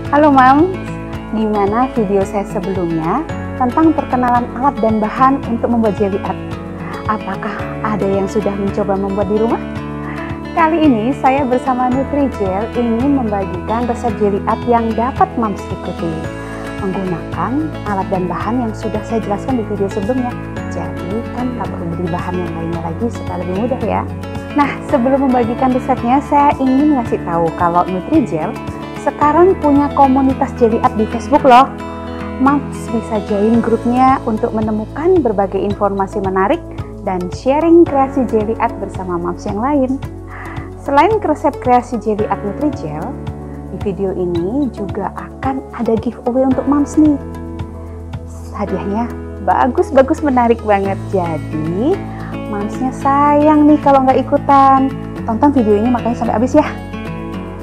Halo Mams, gimana video saya sebelumnya tentang perkenalan alat dan bahan untuk membuat jelly art? Apakah ada yang sudah mencoba membuat di rumah? Kali ini saya bersama Nutrijel ingin membagikan resep jelly art yang dapat Mams ikuti menggunakan alat dan bahan yang sudah saya jelaskan di video sebelumnya. Jadi kan nggak perlu beli bahan yang lainnya lagi supaya lebih mudah ya. Nah, sebelum membagikan resepnya, saya ingin ngasih tahu kalau Nutrijel sekarang punya komunitas jelly art di Facebook loh. Mams bisa join grupnya untuk menemukan berbagai informasi menarik dan sharing kreasi jelly art bersama Mams yang lain. Selain resep kreasi jelly art Nutrijel, di video ini juga akan ada giveaway untuk Mams nih. Hadiahnya bagus-bagus, menarik banget. Jadi Mamsnya sayang nih kalau nggak ikutan. Tonton video ini makanya sampai habis ya.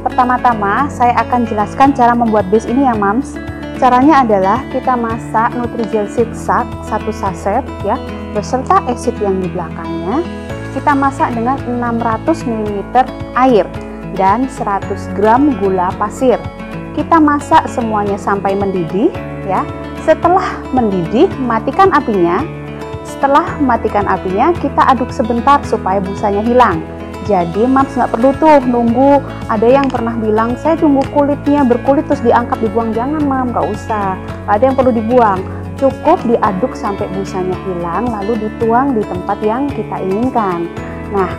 Pertama-tama saya akan jelaskan cara membuat base ini ya Mams. Caranya adalah kita masak Nutrijel Zigzag 1 saset ya, beserta acid yang di belakangnya. Kita masak dengan 600 ml air dan 100 gram gula pasir. Kita masak semuanya sampai mendidih ya. Setelah mendidih, matikan apinya. Setelah matikan apinya, kita aduk sebentar supaya busanya hilang. Jadi Mams nggak perlu tuh nunggu. Ada yang pernah bilang, saya tunggu kulitnya berkulit terus diangkat dibuang. Jangan Mam, nggak usah. Nggak ada yang perlu dibuang. Cukup diaduk sampai busanya hilang, lalu dituang di tempat yang kita inginkan. Nah,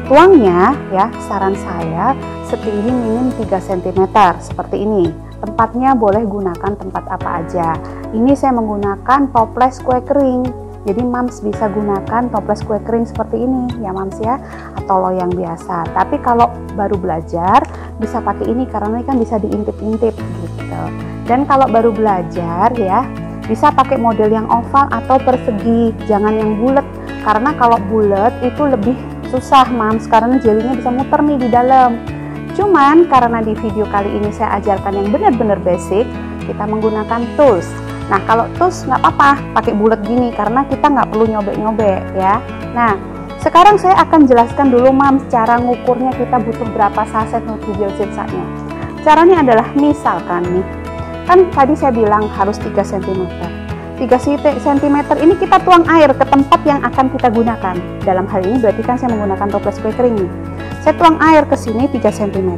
tuangnya ya, saran saya setinggi minim 3 cm seperti ini. Tempatnya boleh gunakan tempat apa aja. Ini saya menggunakan toples kue kering. Jadi Mams bisa gunakan toples kue kering seperti ini ya Mams ya, atau loyang biasa. Tapi kalau baru belajar bisa pakai ini karena ini kan bisa diintip-intip gitu. Dan kalau baru belajar ya bisa pakai model yang oval atau persegi, jangan yang bulat. Karena kalau bulat itu lebih susah Mams, karena jelinya bisa muter nih di dalam. Cuman karena di video kali ini saya ajarkan yang benar-benar basic, kita menggunakan tools. Nah, kalau tools nggak apa-apa pakai bulat gini karena kita nggak perlu nyobek-nyobek ya. Nah, sekarang saya akan jelaskan dulu Mams cara ngukurnya, kita butuh berapa saset Nutrijel Zigzagnya. Caranya adalah misalkan nih, kan tadi saya bilang harus 3 cm. 3 cm ini kita tuang air ke tempat yang akan kita gunakan. Dalam hal ini berarti kan saya menggunakan toples kue kering nih. Saya tuang air ke sini 3 cm.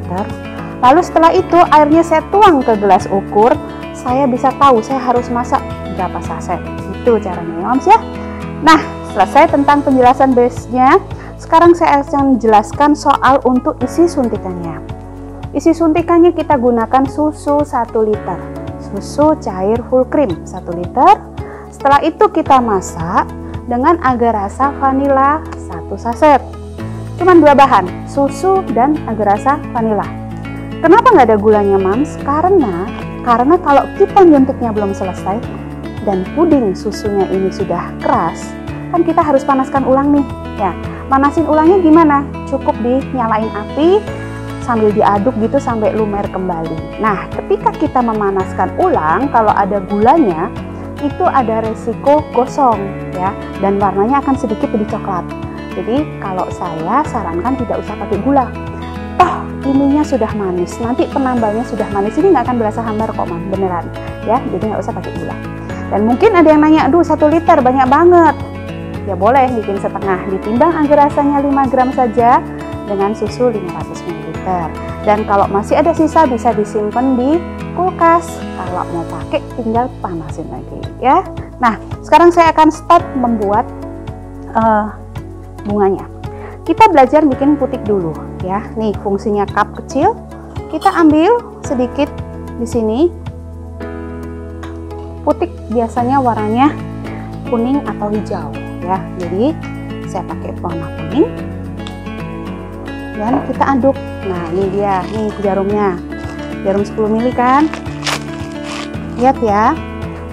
Lalu setelah itu airnya saya tuang ke gelas ukur. Saya bisa tahu saya harus masak berapa saset. Itu caranya ya Mams ya. Nah, selesai tentang penjelasan base-nya. Sekarang saya akan jelaskan soal untuk isi suntikannya. Isi suntikannya kita gunakan susu 1 liter. Susu cair full cream 1 liter. Setelah itu kita masak dengan agar rasa vanila 1 saset. Cuman 2 bahan, susu dan agar rasa vanila. Kenapa nggak ada gulanya Mams? Karena kalau kita nyuntiknya belum selesai dan puding susunya ini sudah keras, kan kita harus panaskan ulang nih ya. Panasin ulangnya gimana? Cukup dinyalain api sambil diaduk gitu sampai lumer kembali. Nah, ketika kita memanaskan ulang, kalau ada gulanya itu ada resiko gosong ya, dan warnanya akan sedikit lebih coklat. Jadi kalau saya sarankan tidak usah pakai gula. Toh ininya sudah manis, nanti penambalnya sudah manis, ini nggak akan berasa hambar kok Mam, beneran ya. Jadi nggak usah pakai gula. Dan mungkin ada yang nanya, aduh 1 liter banyak banget. Ya boleh bikin setengah, ditimbang agar rasanya 5 gram saja dengan susu 500 ml. Dan kalau masih ada sisa bisa disimpan di kulkas. Kalau mau pakai tinggal panasin lagi ya. Nah, sekarang saya akan start membuat bunganya. Kita belajar bikin putik dulu ya. Nih fungsinya cup kecil. Kita ambil sedikit di sini. Putik biasanya warnanya kuning atau hijau ya. Jadi saya pakai warna kuning. Dan kita aduk. Nah, ini dia, nih jarumnya. Jarum 10 ml kan. Lihat ya.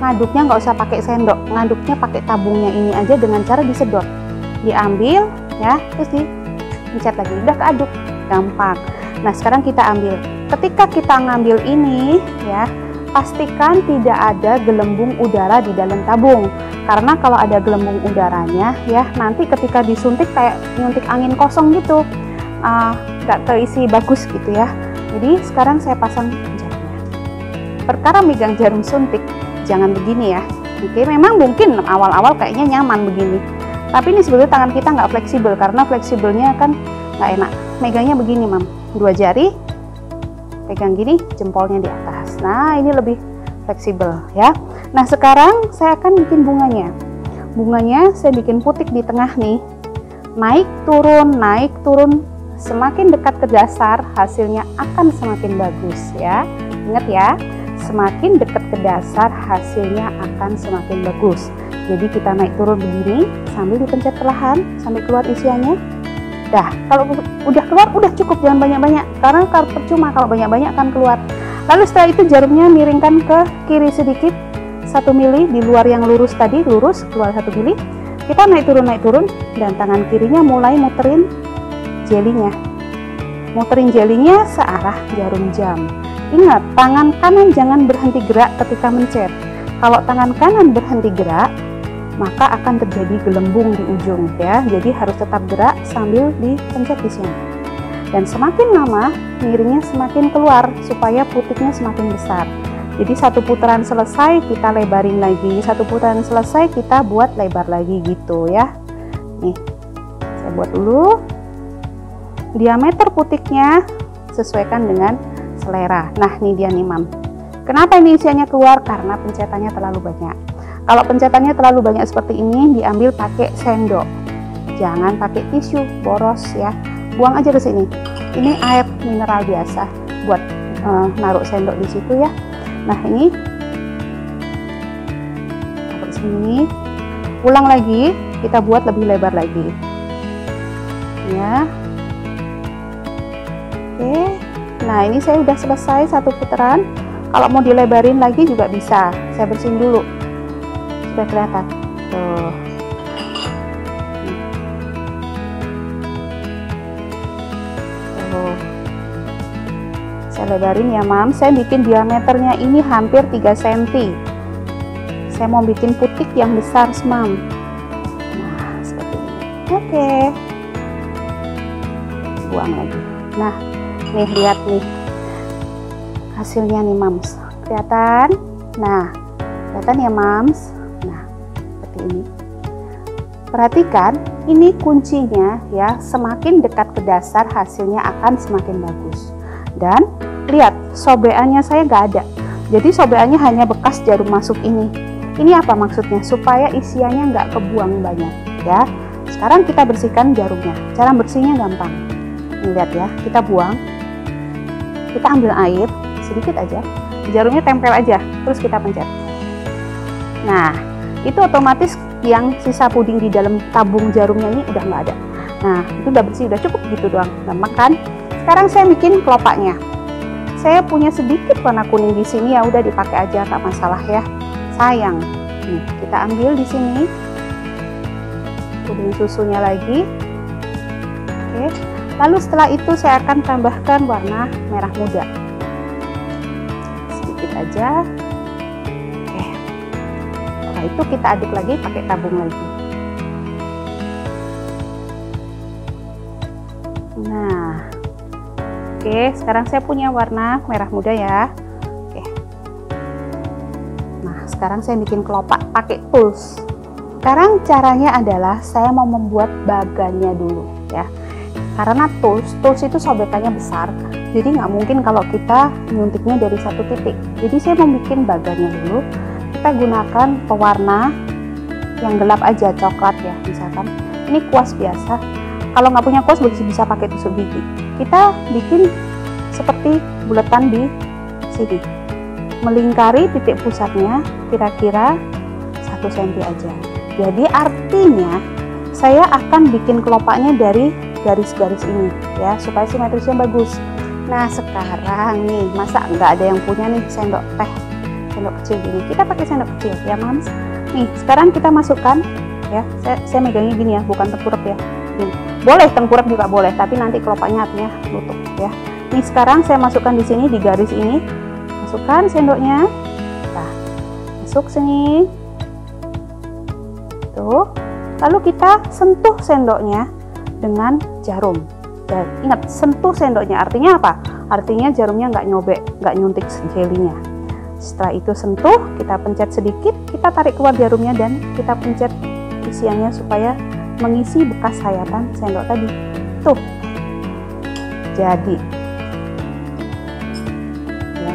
Ngaduknya nggak usah pakai sendok. Ngaduknya pakai tabungnya ini aja dengan cara disedot. Diambil ya, terus dipencet lagi, udah keaduk, gampang. Nah, sekarang kita ambil. Ketika kita ngambil ini ya, pastikan tidak ada gelembung udara di dalam tabung. Karena kalau ada gelembung udaranya ya, nanti ketika disuntik kayak nyuntik angin kosong gitu, nggak terisi bagus gitu ya. Jadi sekarang saya pasang penjahitnya. perkara megang jarum suntik, jangan begini ya. Oke, memang mungkin awal-awal kayaknya nyaman begini, tapi ini sebetulnya tangan kita nggak fleksibel, karena fleksibelnya kan nggak enak. Megangnya begini, Mam. 2 jari, pegang gini, jempolnya di atas. Nah, ini lebih fleksibel ya. Nah, sekarang saya akan bikin bunganya. Bunganya saya bikin putik di tengah nih. Naik turun. Semakin dekat ke dasar, hasilnya akan semakin bagus ya. Ingat ya, semakin dekat ke dasar, hasilnya akan semakin bagus. Jadi kita naik turun begini, sambil dipencet perlahan, sampai keluar isiannya. Dah, kalau udah keluar, udah cukup, jangan banyak-banyak. Karena kalau percuma kalau banyak-banyak akan keluar. Lalu setelah itu jarumnya miringkan ke kiri sedikit, 1 mili di luar yang lurus tadi, lurus, keluar 1 mili. Kita naik turun, dan tangan kirinya mulai muterin jelinya. Muterin jelinya searah jarum jam. Ingat, tangan kanan jangan berhenti gerak ketika mencet. Kalau tangan kanan berhenti gerak, maka akan terjadi gelembung di ujung ya. Jadi harus tetap gerak sambil dipencet di sini. Dan semakin lama miringnya semakin keluar supaya putiknya semakin besar. Jadi 1 putaran selesai kita lebarin lagi, 1 putaran selesai kita buat lebar lagi gitu ya. Nih, saya buat dulu. Diameter putiknya sesuaikan dengan selera. Nah, ini dia nih, Mam. Kenapa ini isiannya keluar? Karena pencetannya terlalu banyak. Kalau pencetannya terlalu banyak seperti ini, diambil pakai sendok. Jangan pakai tisu, boros ya. Buang aja ke sini. Ini air mineral biasa buat naruh sendok di situ ya. Nah, ini taruh sini. Ulang lagi, kita buat lebih lebar lagi. Ya. Oke. Nah, ini saya udah selesai 1 putaran. Kalau mau dilebarin lagi juga bisa. Saya bersihin dulu supaya kelihatan. Tuh. Tuh. Saya lebarin ya, Mam. Saya bikin diameternya ini hampir 3 cm. Saya mau bikin putik yang besar, Mam. Nah, seperti ini. Oke. Buang lagi. Nah, nih lihat nih hasilnya nih, Mams. Kelihatan? Nah, kelihatan ya, Mams. Nah, seperti ini. Perhatikan, ini kuncinya ya, semakin dekat ke dasar hasilnya akan semakin bagus. Dan lihat, sobekannya saya nggak ada. Jadi sobekannya hanya bekas jarum masuk ini. Ini apa maksudnya? Supaya isiannya nggak kebuang banyak ya. Sekarang kita bersihkan jarumnya. Cara bersihnya gampang. Lihat ya, kita buang. Kita ambil air sedikit aja. Jarumnya tempel aja, terus kita pencet. Nah, itu otomatis yang sisa puding di dalam tabung jarumnya ini udah nggak ada. Nah, itu udah bersih, udah cukup gitu doang. Gampang kan? Sekarang saya bikin kelopaknya. Saya punya sedikit warna kuning di sini, ya udah dipakai aja, tak masalah ya. Sayang. Nih, kita ambil di sini puding susunya lagi. Oke. Lalu setelah itu saya akan tambahkan warna merah muda. Sedikit aja. Oke. Setelah itu kita aduk lagi pakai tabung lagi. Nah. Oke, sekarang saya punya warna merah muda ya. Oke. Nah, sekarang saya bikin kelopak pakai tools. Sekarang caranya adalah saya mau membuat bagannya dulu ya. Karena tools itu sobekannya besar, jadi nggak mungkin kalau kita nyuntiknya dari satu titik. Jadi saya mau bikin bagannya dulu. Kita gunakan pewarna yang gelap aja, coklat ya, misalkan. Ini kuas biasa. Kalau nggak punya kuas bisa pakai tusuk gigi. Kita bikin seperti bulatan di sini, melingkari titik pusatnya kira-kira 1 cm aja. Jadi artinya saya akan bikin kelopaknya dari garis-garis ini ya, supaya simetrisnya bagus. Nah, sekarang nih, masa nggak ada yang punya nih sendok teh, sendok kecil gini? Kita pakai sendok kecil ya, Mams. Nih, sekarang kita masukkan ya. Saya megangnya gini ya, bukan tengkurap ya. Gini. Boleh tengkurap juga boleh, tapi nanti kelopaknya artinya nutup ya. Nih, sekarang saya masukkan di sini, di garis ini. Masukkan sendoknya. Nah, masuk sini. Tuh. Lalu kita sentuh sendoknya dengan jarum. Dan ingat, sentuh sendoknya artinya apa? Artinya jarumnya nggak nyobek, nggak nyuntik jelinya. Setelah itu sentuh, kita pencet sedikit, kita tarik keluar jarumnya dan kita pencet isiannya supaya mengisi bekas sayatan sendok tadi. Tuh, jadi ya.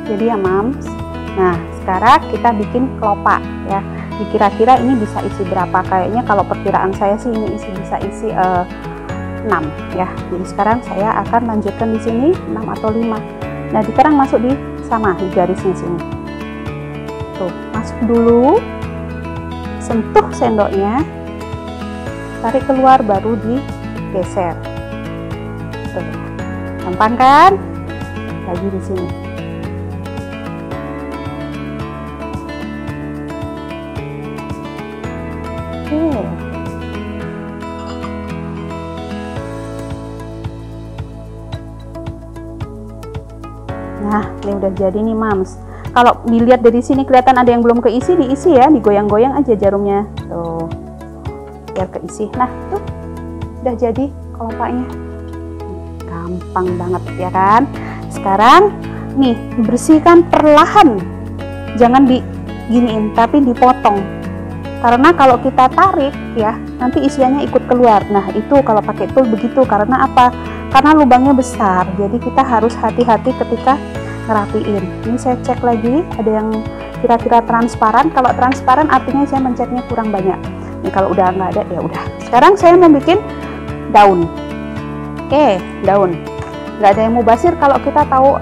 Jadi ya Mams. Nah, sekarang kita bikin kelopak ya. Kira-kira ini bisa isi berapa? Kayaknya kalau perkiraan saya sih ini bisa isi 6 ya. Jadi sekarang saya akan lanjutkan di sini 6 atau 5. Nah, sekarang masuk di sama di garisnya sini. Tuh, masuk dulu. Sentuh sendoknya. Tarik keluar baru digeser. Tuh. Gampang kan? Lagi di sini. Oke. Nah, ini udah jadi nih Mams. Kalau dilihat dari sini kelihatan ada yang belum keisi, diisi ya, digoyang-goyang aja jarumnya. Tuh. Biar keisi. Nah, tuh. Udah jadi kelopaknya. Gampang banget ya kan? Sekarang nih, bersihkan perlahan. Jangan diginiin, tapi dipotong. Karena kalau kita tarik ya, nanti isiannya ikut keluar. Nah, itu kalau pakai tool begitu. Karena apa? Karena lubangnya besar. Jadi kita harus hati-hati ketika ngerapiin. Ini saya cek lagi, ada yang kira-kira transparan. Kalau transparan artinya saya mencetnya kurang banyak. Ini kalau udah nggak ada, ya udah. Sekarang saya mau bikin daun. Oke, daun. Nggak ada yang mubasir kalau kita tahu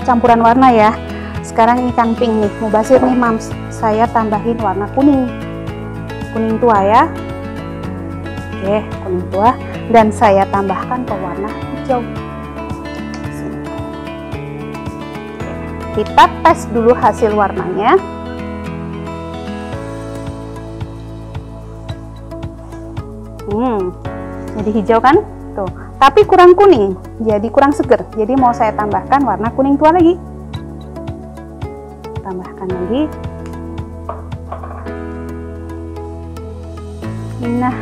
campuran warna ya. Sekarang ini kan pink nih, mubasir nih Mams. Saya tambahin warna kuning. Kuning tua ya. Oke, kuning tua. Dan saya tambahkan ke warna hijau. Kita tes dulu hasil warnanya. Jadi hijau kan? Tuh. Tapi kurang kuning, jadi kurang seger. Jadi mau saya tambahkan warna kuning tua lagi. Tambahkan lagi. Nah,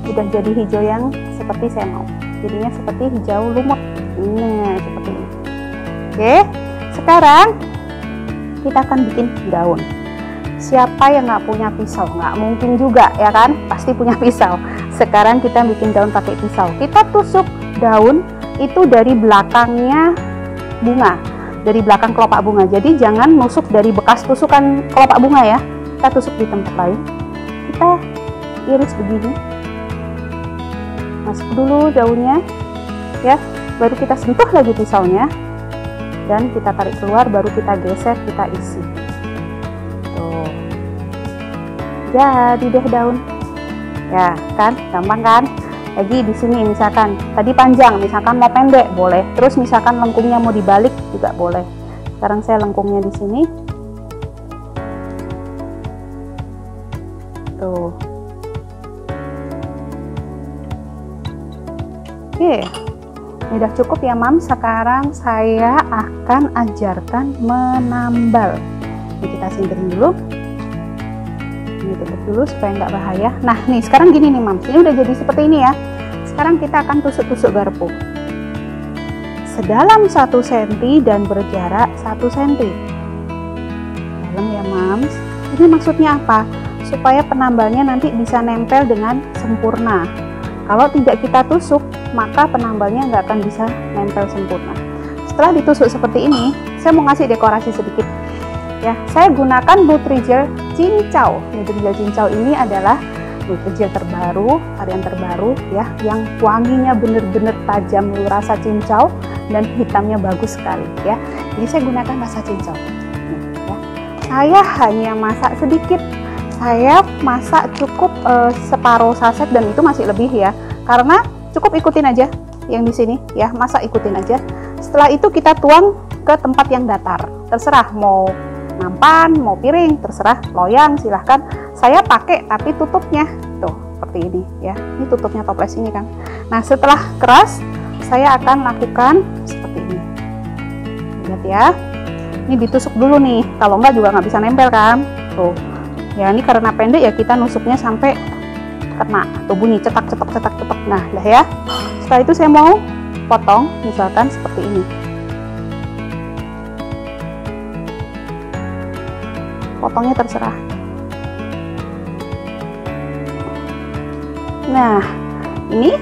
udah jadi hijau yang seperti saya mau. Jadinya seperti hijau lumut. Nah, seperti ini. Oke, sekarang kita akan bikin daun. Siapa yang nggak punya pisau? Nggak mungkin juga ya kan? Pasti punya pisau. Sekarang kita bikin daun pakai pisau. Kita tusuk daun itu dari belakangnya bunga, dari belakang kelopak bunga. Jadi jangan nusuk dari bekas tusukan kelopak bunga ya. Kita tusuk di tempat lain. Kita iris begini. Masuk dulu daunnya ya. Baru kita sentuh lagi pisaunya. Dan kita tarik keluar, baru kita geser, kita isi. Tuh. Jadi deh daun. Ya, kan? Gampang kan? Lagi di sini misalkan tadi panjang, misalkan mau pendek boleh. Terus misalkan lengkungnya mau dibalik juga boleh. Sekarang saya lengkungnya di sini. Tuh. Oke. Ini udah cukup ya Mam. Sekarang saya akan ajarkan menambal. Ini kita singkirin dulu. Ini tutup dulu supaya nggak bahaya. Nah nih sekarang gini nih Mam. Ini udah jadi seperti ini ya. Sekarang kita akan tusuk-tusuk garpu. Sedalam 1 cm dan berjarak 1 cm. Dalam ya Mams. Ini maksudnya apa? Supaya penambalnya nanti bisa nempel dengan sempurna. Kalau tidak kita tusuk, maka penambalnya nggak akan bisa nempel sempurna. Setelah ditusuk seperti ini, saya mau ngasih dekorasi sedikit. Ya, saya gunakan Nutrijel cincau. Nutrijel cincau ini adalah Nutrijel terbaru, varian terbaru ya, yang wanginya bener-bener tajam, rasa cincau dan hitamnya bagus sekali ya. Jadi saya gunakan rasa cincau. Ya. Saya hanya masak sedikit. Saya masak cukup separuh saset dan itu masih lebih ya. Karena cukup ikutin aja yang di sini ya, masak ikutin aja. Setelah itu kita tuang ke tempat yang datar. Terserah mau nampan, mau piring, terserah loyang silahkan. Saya pakai tapi tutupnya tuh seperti ini ya. Ini tutupnya toples ini kan. Nah setelah keras saya akan lakukan seperti ini. Lihat ya. Ini ditusuk dulu nih. Kalau enggak juga nggak bisa nempel kan. Tuh. Ya ini karena pendek ya kita nusuknya sampai kena tuh bunyi cetak. Nah dah ya. Setelah itu saya mau potong misalkan seperti ini. potongnya terserah. Nah, ini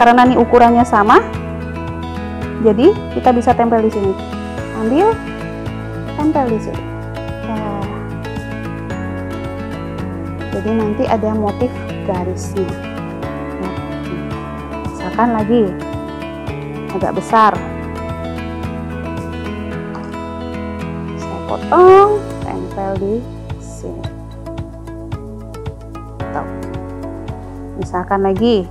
karena nih ukurannya sama, jadi kita bisa tempel di sini. Ambil, tempel di sini. Nah, jadi nanti ada motif garisnya. Nah, misalkan lagi agak besar, saya potong, tempel di sini. Tuh. Misalkan lagi,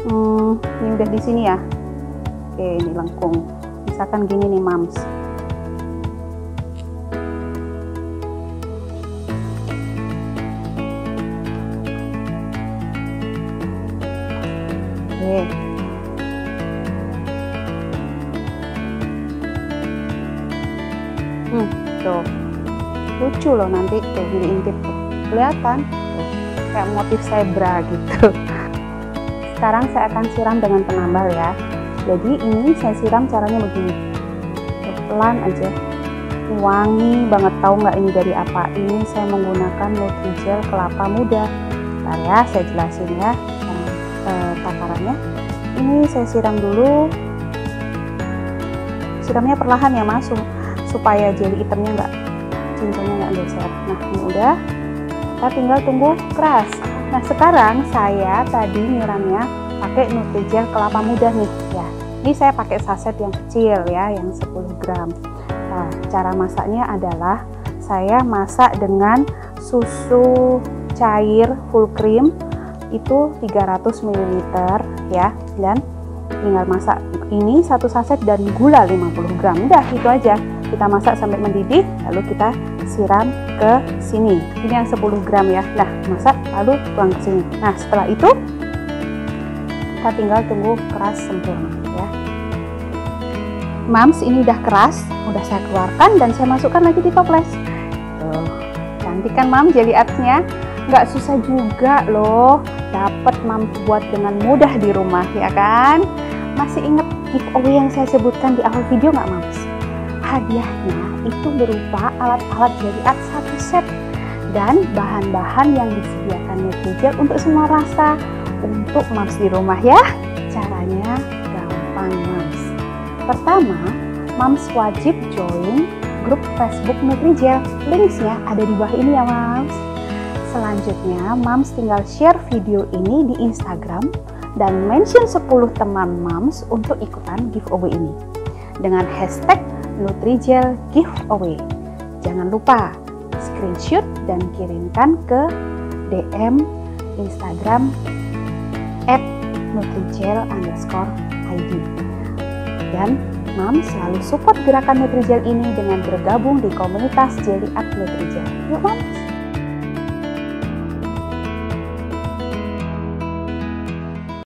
ini udah di sini ya. Oke, ini lengkung. Misalkan gini nih, Mams. Oke. Tuh. Lucu loh nanti tuh diintip tuh. Kelihatan tuh, kayak motif zebra gitu. Sekarang saya akan siram dengan penambal ya. Jadi ini saya siram caranya begini. Pelan aja. Wangi banget, tahu nggak ini dari apa? Ini saya menggunakan Nutrijel kelapa muda. Bentar ya, saya jelasin ya takarannya. Ini saya siram dulu. Siramnya perlahan ya, Mas, supaya jelly hitamnya nggak, cincinnya nggak geser. Nah, ini udah. Kita tinggal tunggu keras. Nah, sekarang saya tadi nyiramnya pakai Nutrijel kelapa muda nih ya. Ini saya pakai saset yang kecil ya, yang 10 gram. Nah, cara masaknya adalah saya masak dengan susu cair full cream itu 300 ml ya, dan tinggal masak ini satu saset dan gula 50 gram. Udah, itu aja. Kita masak sampai mendidih, lalu kita siram ke sini. Ini yang 10 gram ya. Nah, masak lalu tuang ke sini. Nah, setelah itu kita tinggal tunggu keras sempurna ya. Mams, ini udah keras, udah saya keluarkan dan saya masukkan lagi di toples. Tuh, cantik kan Mam jelly artsnya? Nggak susah juga loh, dapat Mams buat dengan mudah di rumah ya kan? Masih ingat giveaway yang saya sebutkan di awal video nggak Mams? Hadiahnya itu berupa alat-alat jelly art 1 set dan bahan-bahan yang disediakan Nutrijel untuk semua rasa untuk Mams di rumah ya. Caranya gampang Mams. Pertama, Mams wajib join grup Facebook Nutrijel. Linknya ada di bawah ini ya Mams. Selanjutnya, Mams tinggal share video ini di Instagram dan mention 10 teman Mams untuk ikutan giveaway ini dengan hashtag Nutrijel giveaway. Jangan lupa screenshot dan kirimkan ke DM Instagram @nutrijel_id. Dan Mams selalu support gerakan Nutrijel ini dengan bergabung di komunitas Jelly Art Nutrijel. Yuk Mams!